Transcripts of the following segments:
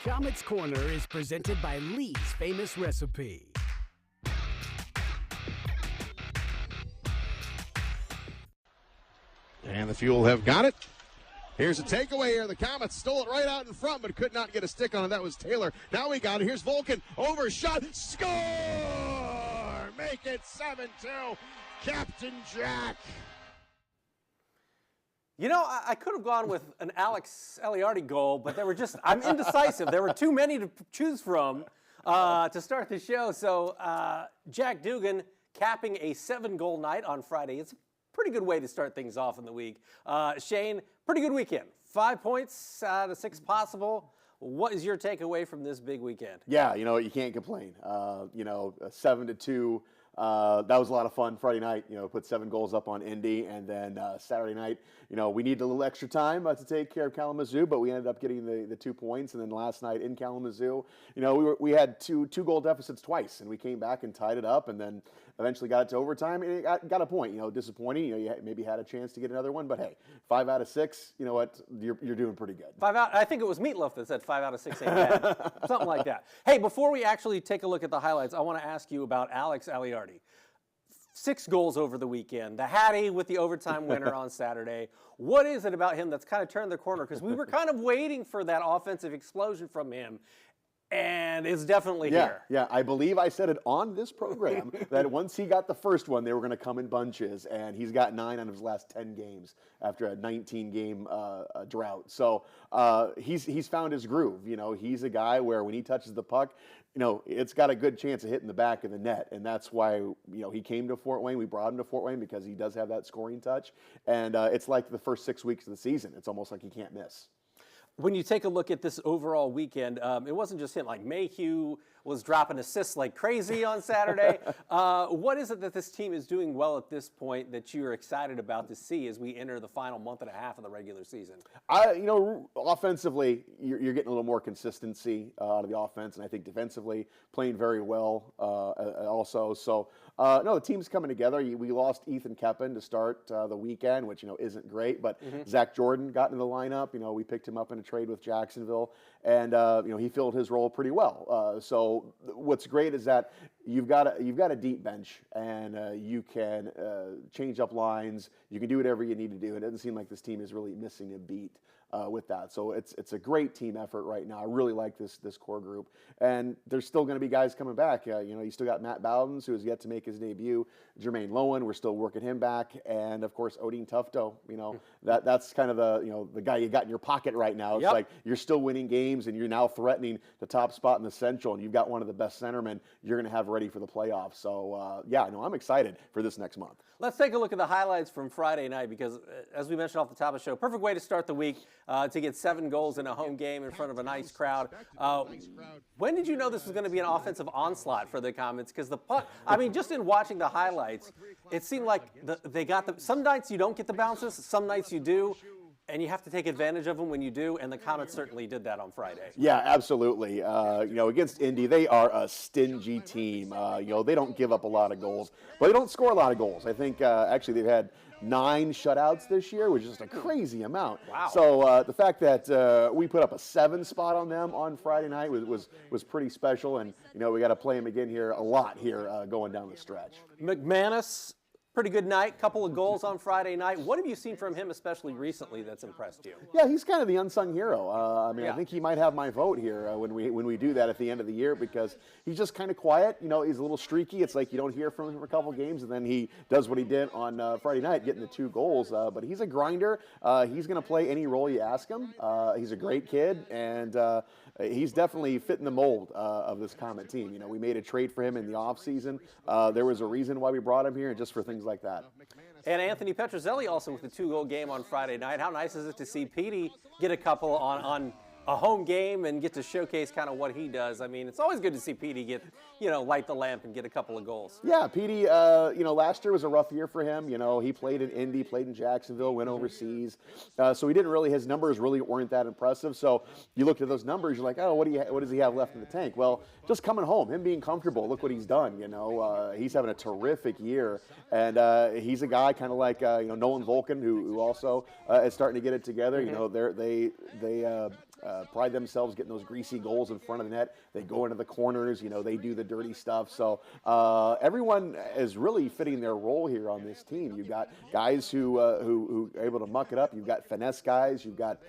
Komets Corner is presented by Lee's Famous Recipe. And the Fuel have got it. Here's a takeaway here. The Komets stole it right out in front, but could not get a stick on it. That was Taylor. Now we got it. Here's Vulcan. Overshot. Score! Make it 7-2. Captain Jack. You know, I could have gone with an Alex Albahrani goal, but I'm indecisive. There were too many to choose from to start the show. So Jack Dugan capping a 7-goal night on Friday. It's a pretty good way to start things off in the week. Shane, pretty good weekend. 5 points out of 6 possible. What is your takeaway from this big weekend? Yeah, you can't complain. 7-2. That was a lot of fun. Friday night, put 7 goals up on Indy, and then Saturday night, we needed a little extra time to take care of Kalamazoo, but we ended up getting the 2 points. And then last night in Kalamazoo, we had two goal deficits twice, and we came back and tied it up, and then eventually got it to overtime, and it got a point. Disappointing. You maybe had a chance to get another one, but hey, 5 out of 6. You know what? You're doing pretty good. 5 out. I think it was Meatloaf that said 5 out of 6 ain't bad. Something like that. Hey, before we actually take a look at the highlights, I want to ask you about Alex Albahrani. 6 goals over the weekend. The Hattie with the overtime winner on Saturday. What is it about him that's kind of turned the corner? Because we were kind of waiting for that offensive explosion from him, and it's definitely here. Yeah, I believe I said it on this program that once he got the first one, they were going to come in bunches, and he's got 9 out of his last 10 games after a 19-game drought. So he's found his groove. He's a guy where when he touches the puck, it's got a good chance of hitting the back of the net, and that's why, he came to Fort Wayne. We brought him to Fort Wayne because he does have that scoring touch, and it's like the first 6 weeks of the season. It's almost like he can't miss. When you take a look at this overall weekend, it wasn't just him. Like Mayhew was dropping assists like crazy on Saturday. What is it that this team is doing well at this point that you're excited about to see as we enter the final month and a half of the regular season? Offensively, you're getting a little more consistency out of the offense, and I think defensively playing very well also. So, no, the team's coming together. We lost Ethan Keppen to start the weekend, which, isn't great, but Zach Jordan got into the lineup. We picked him up in a trade with Jacksonville, and, he filled his role pretty well. So what's great is that you've got a deep bench, and you can change up lines. You can do whatever you need to do. It doesn't seem like this team is really missing a beat with that. So it's a great team effort right now. I really like this core group, and there's still going to be guys coming back. You still got Matt Bowdens, who has yet to make his debut. Jermaine Lowen, we're still working him back, and of course Odin Tufto. That's kind of the guy you got in your pocket right now. It's like you're still winning games, and you're now threatening the top spot in the Central, and you've got one of the best centermen you're going to have ready for the playoffs. So I'm excited for this next month. Let's take a look at the highlights from Friday night because, as we mentioned off the top of the show, perfect way to start the week to get 7 goals in a home game in front of a nice crowd. When did you know this was going to be an offensive onslaught for the Komets? Because the puck, just in watching the highlights, it seemed like they got the. Some nights you don't get the bounces, some nights you do. And you have to take advantage of them when you do, and the Komets certainly did that on Friday. Yeah, absolutely. Against Indy, they are a stingy team. They don't give up a lot of goals, but they don't score a lot of goals. I think actually they've had 9 shutouts this year, which is just a crazy amount. Wow. So the fact that we put up a 7 spot on them on Friday night was pretty special, and we got to play them again here a lot here going down the stretch. McManus. Pretty good night, couple of goals on Friday night. What have you seen from him, especially recently, that's impressed you? Yeah, he's kind of the unsung hero. I think he might have my vote here when we do that at the end of the year because he's just kind of quiet. He's a little streaky. It's like you don't hear from him for a couple games, and then he does what he did on Friday night, getting the 2 goals. But he's a grinder. He's going to play any role you ask him. He's a great kid, and he's definitely fitting the mold of this Komet team. We made a trade for him in the offseason. There was a reason why we brought him here, and just for things like that. And Anthony Petrozelli also with the 2-goal game on Friday night. How nice is it to see Petey get a couple on a home game and get to showcase kind of what he does? It's always good to see Petey get, light the lamp and get a couple of goals. Yeah, Petey, last year was a rough year for him. He played in Indy, played in Jacksonville, went overseas. So he didn't really, his numbers really weren't that impressive. So you looked at those numbers, you're like, oh, what does he have left in the tank? Well, just coming home, him being comfortable, look what he's done. He's having a terrific year. And he's a guy kind of like, Nolan Vulcan, who also is starting to get it together. They pride themselves getting those greasy goals in front of the net. They go into the corners, they do the dirty stuff. So everyone is really fitting their role here on this team. You've got guys who are able to muck it up. You've got finesse guys. You've got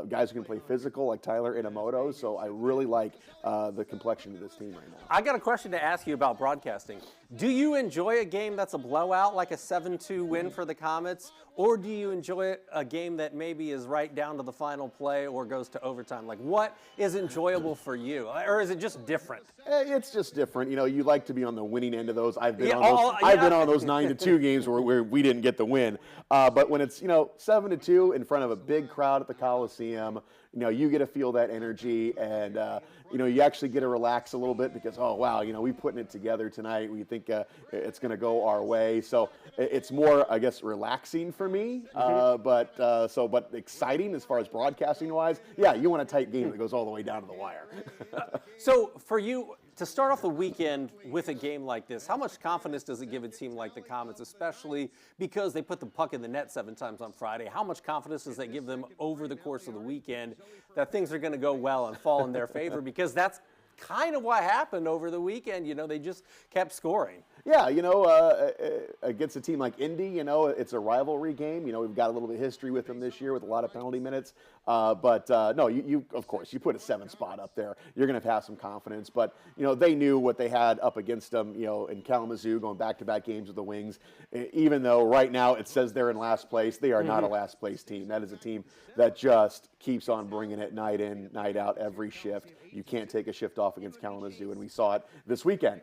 guys who can play physical like Tyler Inamoto. So I really like the complexion of this team right now. I got a question to ask you about broadcasting. Do you enjoy a game that's a blowout, like a 7-2 win for the Komets, or do you enjoy a game that maybe is right down to the final play or goes to overtime? Like, what is enjoyable for you, or is it just different? It's just different. You like to be on the winning end of those. I've been on those 9-2 games where we didn't get the win. But when it's 7-2 in front of a big crowd at the Coliseum, you get to feel that energy, and you actually get to relax a little bit because, oh wow, we putting it together tonight. We think it's going to go our way. So it's more, I guess, relaxing for me, but exciting as far as broadcasting wise. Yeah, you want a tight game that goes all the way down to the wire. So for you, to start off the weekend with a game like this, how much confidence does it give a team like the Komets, especially because they put the puck in the net 7 times on Friday? How much confidence does that give them over the course of the weekend that things are going to go well and fall in their favor? Because that's kind of what happened over the weekend. They just kept scoring. Yeah, against a team like Indy, it's a rivalry game. We've got a little bit of history with them this year with a lot of penalty minutes. No, you of course, you put a 7 spot up there, you're going to have some confidence. But, they knew what they had up against them, in Kalamazoo, going back-to-back games with the Wings. Even though right now it says they're in last place, they are not a last-place team. That is a team that just keeps on bringing it night in, night out, every shift. You can't take a shift off against Kalamazoo, and we saw it this weekend.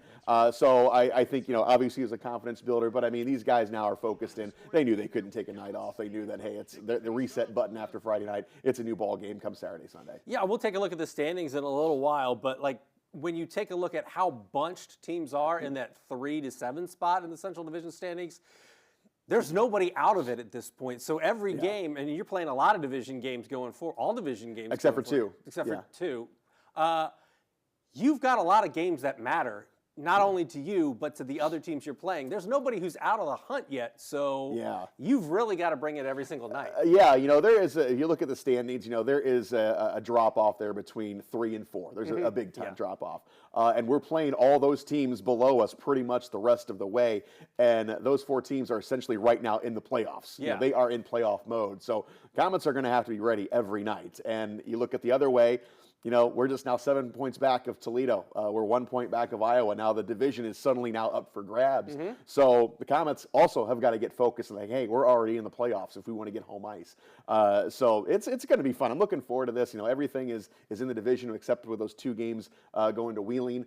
So I think, obviously it's a confidence builder, but I mean, these guys now are focused in. They knew they couldn't take a night off. They knew that, hey, it's the reset button after Friday night. It's a new ball game come Saturday, Sunday. Yeah, we'll take a look at the standings in a little while, but when you take a look at how bunched teams are in that 3 to 7 spot in the Central Division standings, there's nobody out of it at this point. So every game, and you're playing a lot of division games going forward, all division games. Except for 2. Except for 2. You've got a lot of games that matter, not only to you, but to the other teams you're playing. There's nobody who's out of the hunt yet, so you've really got to bring it every single night. There is, if you look at the standings, there is a drop-off there between 3 and 4. There's a big-time drop-off. And we're playing all those teams below us pretty much the rest of the way, and those 4 teams are essentially right now in the playoffs. They are in playoff mode, so Komets are going to have to be ready every night. And you look at the other way, we're just now 7 points back of Toledo. We're 1 point back of Iowa. Now the division is suddenly now up for grabs. So the Komets also have got to get focused and hey, we're already in the playoffs if we want to get home ice. So it's going to be fun. I'm looking forward to this. Everything is in the division except with those 2 games going to Wheeling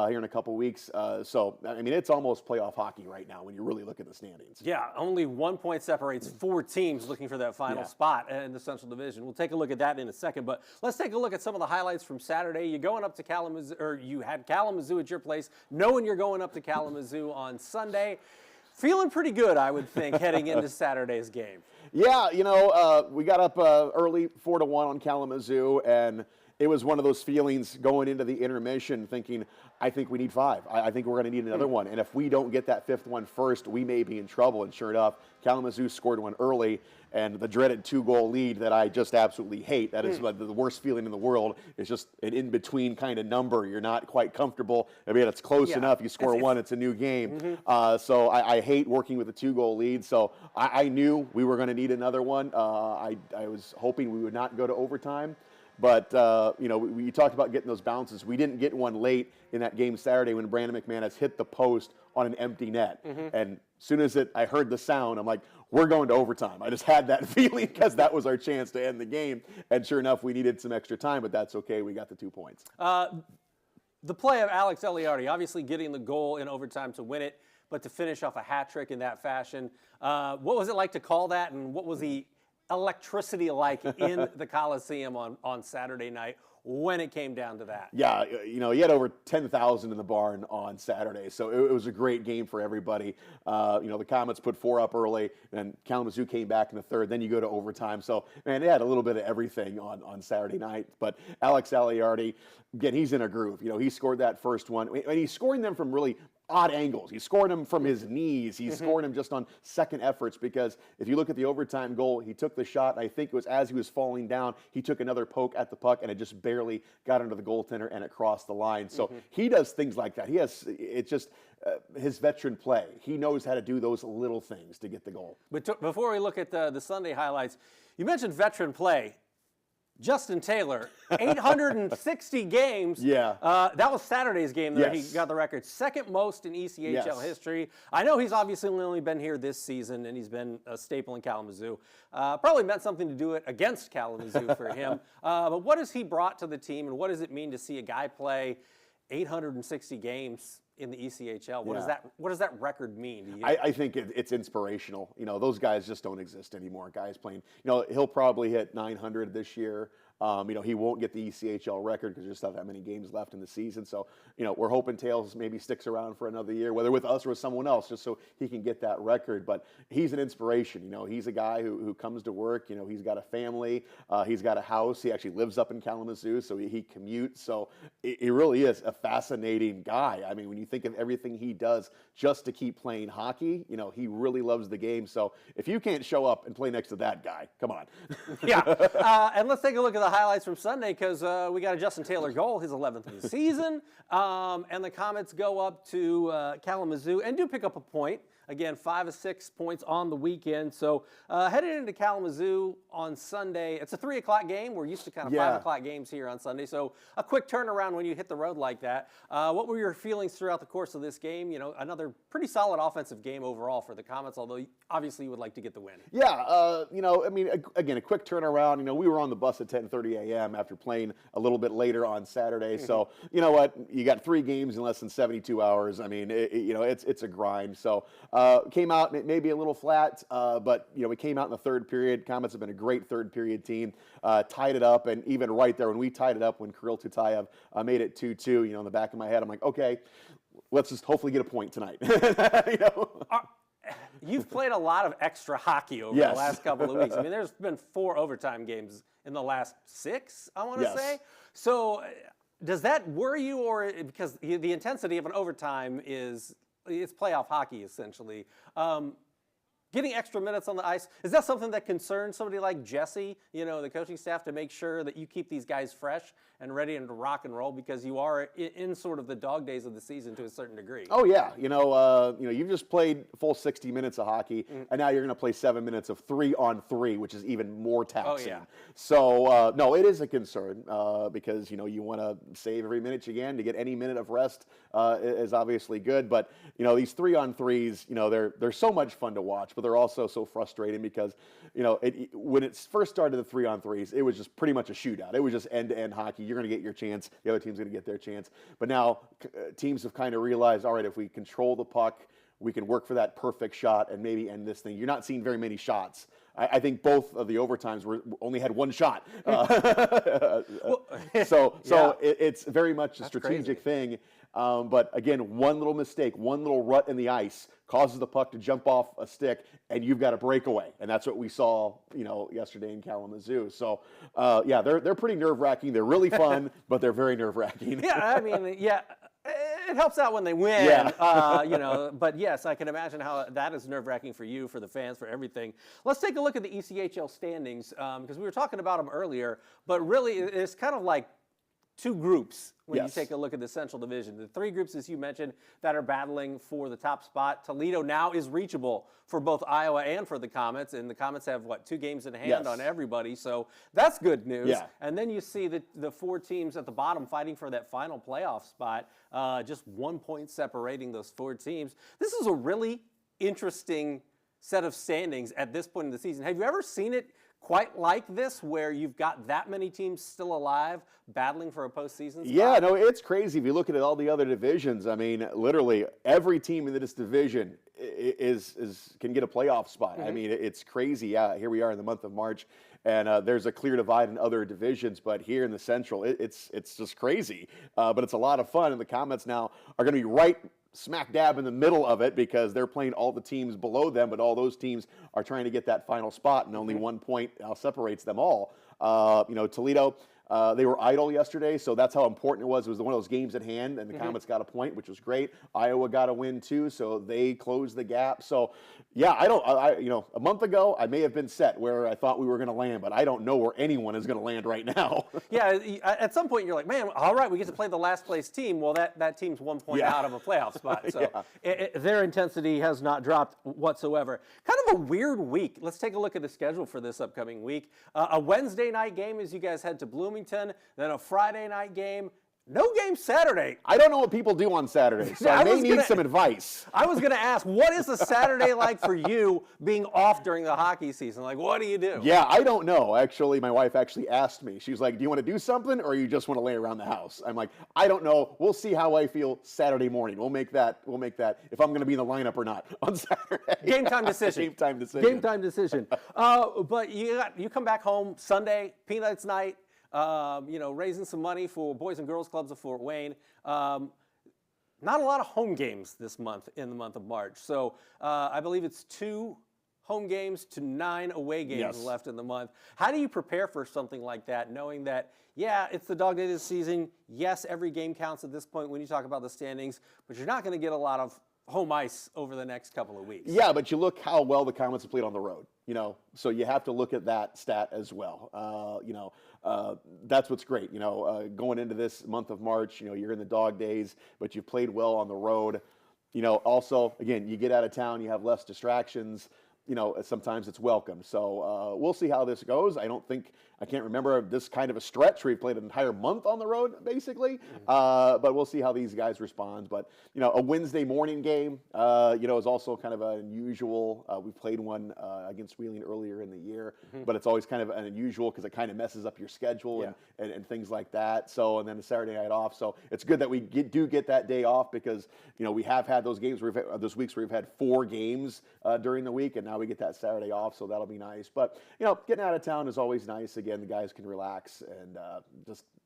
here in a couple weeks. So, I mean, it's almost playoff hockey right now when you really look at the standings. Yeah, only 1 point separates 4 teams looking for that final spot in the Central Division. We'll take a look at that in a second, but let's take a look at some of the highlights from Saturday. You're going up to Kalamazoo, or you had Kalamazoo at your place, knowing you're going up to Kalamazoo on Sunday. Feeling pretty good, I would think, heading into Saturday's game. Yeah, we got up early, 4-1 on Kalamazoo, and it was one of those feelings going into the intermission thinking, I think we need 5. I think we're going to need another one. And if we don't get that 5th one first, we may be in trouble. And sure enough, Kalamazoo scored one early, and the dreaded 2-goal lead that I just absolutely hate. That is the worst feeling in the world. It's just an in-between kind of number. You're not quite comfortable. I mean, it's close enough. You score one, it's a new game. So I hate working with a 2-goal lead. So I knew we were going to need another one. I was hoping we would not go to overtime. But, we talked about getting those bounces. We didn't get one late in that game Saturday when Brandon McManus hit the post on an empty net. And as soon as I heard the sound, I'm like, we're going to overtime. I just had that feeling because that was our chance to end the game. And sure enough, we needed some extra time, but that's okay. We got the 2 points. The play of Alex Eliardi, obviously getting the goal in overtime to win it, but to finish off a hat trick in that fashion. What was it like to call that, and what was the electricity like in the Coliseum on Saturday night when it came down to that? Yeah, you had over 10,000 in the barn on Saturday, so it was a great game for everybody. The Komets put 4 up early, and Kalamazoo came back in the third. Then you go to overtime. So, man, they had a little bit of everything on Saturday night. But Alex Aliardi, again, he's in a groove. He scored that first one, and he's scoring them from really odd angles. He's scoring them from his knees. He's scoring them just on second efforts, because if you look at the overtime goal, he took the shot, and I think it was as he was falling down, he took another poke at the puck, and it just barely got under the goaltender, and it crossed the line. So he does things like that. It's just his veteran play. He knows how to do those little things to get the goal. But before we look at the Sunday highlights, you mentioned veteran play. Justin Taylor, 860 games. Yeah. That was Saturday's game that he Yes. got the record. Second most in ECHL Yes. history. I know he's obviously only been here this season, and he's been a staple in Kalamazoo. Probably meant something to do it against Kalamazoo for him. But what has he brought to the team, and what does it mean to see a guy play 860 games in the ECHL? What does that record mean to you? I think it's inspirational. You know, those guys just don't exist anymore. Guys playing, you know, he'll probably hit 900 this year. You know, he won't get the ECHL record because there's just not that many games left in the season. So, you know, we're hoping Tails maybe sticks around for another year, whether with us or with someone else, just so he can get that record. But he's an inspiration. You know, he's a guy who comes to work. You know, he's got a family. He's got a house. He actually lives up in Kalamazoo, so he commutes. So he really is a fascinating guy. I mean, when you think of everything he does just to keep playing hockey, you know, he really loves the game. So if you can't show up and play next to that guy, come on. Yeah. And let's take a look at the highlights from Sunday, because we got a Justin Taylor goal, his 11th of the season. And the Komets go up to Kalamazoo and do pick up a point. Again, 5 of 6 points on the weekend. So headed into Kalamazoo on Sunday. It's a 3 o'clock game. We're used to kind of 5 o'clock games here on Sunday. So a quick turnaround when you hit the road like that. What were your feelings throughout the course of this game? You know, another pretty solid offensive game overall for the Komets, although obviously you would like to get the win. Yeah, you know, I mean, again, a quick turnaround. You know, we were on the bus at 10:30 a.m. after playing a little bit later on Saturday. So, you know what? You got 3 games in less than 72 hours. I mean, you know, it's a grind. So, came out maybe a little flat, but, you know, we came out in the third period. Komets have been a great third period team. Tied it up, and even right there when we tied it up, when Kirill Tutayev made it 2-2, you know, in the back of my head, I'm like, okay, let's just hopefully get a point tonight. You know? You've played a lot of extra hockey over the last couple of weeks. I mean, there's been 4 overtime games in the last 6, I want to say. So does that worry you, or because the intensity of an overtime it's playoff hockey essentially. Getting extra minutes on the ice, is that something that concerns somebody like Jesse, you know, the coaching staff, to make sure that you keep these guys fresh and ready to rock and roll, because you are in sort of the dog days of the season to a certain degree? Oh yeah, you know, you've just played full 60 minutes of hockey, and now you're going to play 7 minutes of 3-on-3, which is even more taxing. Oh, yeah. So no, it is a concern because, you know, you want to save every minute you can. To get any minute of rest is obviously good, but, you know, these 3-on-3s, you know, they're so much fun to watch, but they're also so frustrating because, you know, when it first started, the 3-on-3s, it was just pretty much a shootout. It was just end-to-end hockey. You're going to get your chance. The other team's going to get their chance. But now teams have kind of realized, all right, if we control the puck, we can work for that perfect shot and maybe end this thing. You're not seeing very many shots. I think both of the overtimes only had 1 shot. It's very much a strategic thing. But again, one little mistake, one little rut in the ice causes the puck to jump off a stick, and you've got a breakaway. And that's what we saw, you know, yesterday in Kalamazoo. So, yeah, they're pretty nerve-wracking. They're really fun, but they're very nerve-wracking. Yeah, I mean, yeah. It helps out when they win, you know, but yes, I can imagine how that is nerve-wracking for you, for the fans, for everything. Let's take a look at the ECHL standings, because we were talking about them earlier, but really it's kind of like 2 groups when you take a look at the Central Division. The 3 groups, as you mentioned, that are battling for the top spot. Toledo now is reachable for both Iowa and for the Komets, and the Komets have, 2 games in hand on everybody, so that's good news. Yeah. And then you see the 4 teams at the bottom fighting for that final playoff spot, just 1 point separating those 4 teams. This is a really interesting set of standings at this point in the season. Have you ever seen it quite like this, where you've got that many teams still alive battling for a postseason spot? Yeah, no, it's crazy. If you look at all the other divisions, I mean, literally every team in this division can get a playoff spot. I mean, it's crazy. Yeah, here we are in the month of March, and there's a clear divide in other divisions, but here in the Central, it's just crazy. But it's a lot of fun, and the Komets now are going to be right smack dab in the middle of it, because they're playing all the teams below them, but all those teams are trying to get that final spot, and only 1 point now separates them all. You know, Toledo, They were idle yesterday, so that's how important it was. It was one of those games at hand, and the Komets got a point, which was great. Iowa got a win too, so they closed the gap. So, yeah, a month ago I may have been set where I thought we were going to land, but I don't know where anyone is going to land right now. Yeah, at some point you're like, man, all right, we get to play the last place team. Well, that team's 1 point out of a playoff spot, so their intensity has not dropped whatsoever. Kind of a weird week. Let's take a look at the schedule for this upcoming week. A Wednesday night game as you guys head to Bloomington, then a Friday night game. No game Saturday. I don't know what people do on Saturdays, so I may need some advice. I was going to ask, what is a Saturday like for you being off during the hockey season? Like, what do you do? Yeah, I don't know. Actually, my wife actually asked me. She was like, do you want to do something or you just want to lay around the house? I'm like, I don't know. We'll see how I feel Saturday morning. We'll make that if I'm going to be in the lineup or not on Saturday. Game time decision. Game time decision. Game time decision. But you come back home Sunday, Peanuts night. Raising some money for Boys and Girls Clubs of Fort Wayne. Not a lot of home games this month in the month of March. So I believe it's 2 home games to 9 away games left in the month. How do you prepare for something like that, knowing that, yeah, it's the dog day this season. Yes, every game counts at this point when you talk about the standings, but you're not going to get a lot of home ice over the next couple of weeks. Yeah, but you look how well the Komets have played on the road, so you have to look at that stat as well. That's what's great, going into this month of March, you're in the dog days, but you've played well on the road. Also, again, you get out of town, you have less distractions. Sometimes it's welcome. So we'll see how this goes. I can't remember this kind of a stretch where we've played an entire month on the road, basically. But we'll see how these guys respond. But, a Wednesday morning game, is also kind of unusual. We played one against Wheeling earlier in the year, but it's always kind of unusual because it kind of messes up your schedule and things like that. So, and then the Saturday night off. So it's good that we do get that day off because, we have had those games where those weeks where we've had 4 games during the week, and now we get that Saturday off, so that'll be nice. But, getting out of town is always nice. Again, the guys can relax and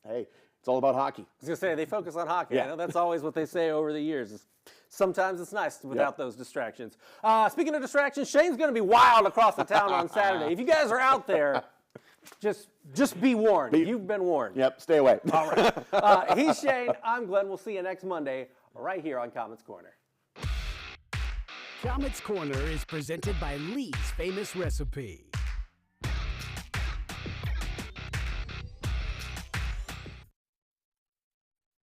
hey, it's all about hockey. I was going to say, they focus on hockey. Yeah. I know that's always what they say over the years. Sometimes it's nice without those distractions. Speaking of distractions, Shane's going to be wild across the town on Saturday. If you guys are out there, just be warned. You've been warned. Yep, stay away. All right. He's Shane. I'm Glenn. We'll see you next Monday right here on Komets Corner. Komets Corner is presented by Lee's Famous Recipe.